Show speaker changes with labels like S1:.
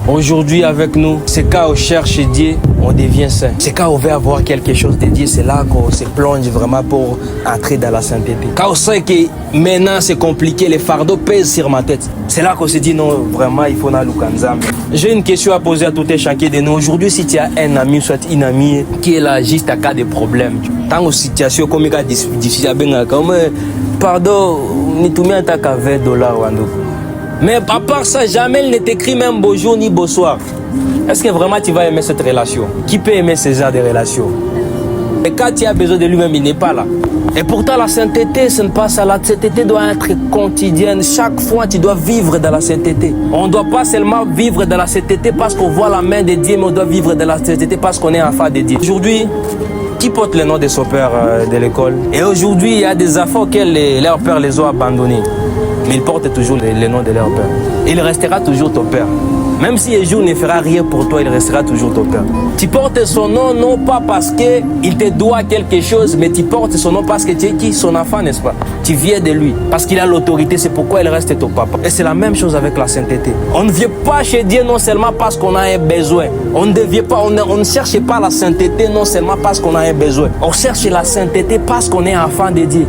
S1: Aujourd'hui avec nous, c'est quand on cherche Dieu, on devient saint. C'est quand on veut avoir quelque chose de Dieu, c'est là qu'on se plonge vraiment pour entrer dans la sainteté. Quand on sait que maintenant c'est compliqué, les fardeaux pèsent sur ma tête. C'est là qu'on se dit non, vraiment il faut na lukanzam. J'ai une question à poser à tout et chacun de nous. Aujourd'hui, si tu as un ami, soit une amie qui est là juste à cas de problème, tant aux situations comme difficile à bien comme pardon, ni tout le monde à $20 wando. Mais à part ça, jamais il ne t'écrit même bonjour ni bonsoir. Est-ce que vraiment tu vas aimer cette relation? Qui peut aimer ce genre de relation? Et quand tu as besoin de lui-même, il n'est pas là. Et pourtant, la sainteté, ce n'est pas ça. La sainteté doit être quotidienne. Chaque fois, tu dois vivre dans la sainteté. On ne doit pas seulement vivre dans la sainteté parce qu'on voit la main de Dieu, mais on doit vivre dans la sainteté parce qu'on est enfant de Dieu. Aujourd'hui, qui porte le nom de son père de l'école? Et aujourd'hui, il y a des enfants auxquels leurs pères les ont abandonnés. Mais ils portent toujours le nom de leur père. Il restera toujours ton père. Même si un jour ne fera rien pour toi, il restera toujours ton père. Tu portes son nom non pas parce qu'il te doit quelque chose, mais tu portes son nom parce que tu es qui? Son enfant, n'est-ce pas? Tu viens de lui. Parce qu'il a l'autorité, c'est pourquoi il reste ton papa. Et c'est la même chose avec la sainteté. On ne vient pas chez Dieu non seulement parce qu'on a un besoin. On ne cherche pas la sainteté non seulement parce qu'on a un besoin. On cherche la sainteté parce qu'on est enfant de Dieu.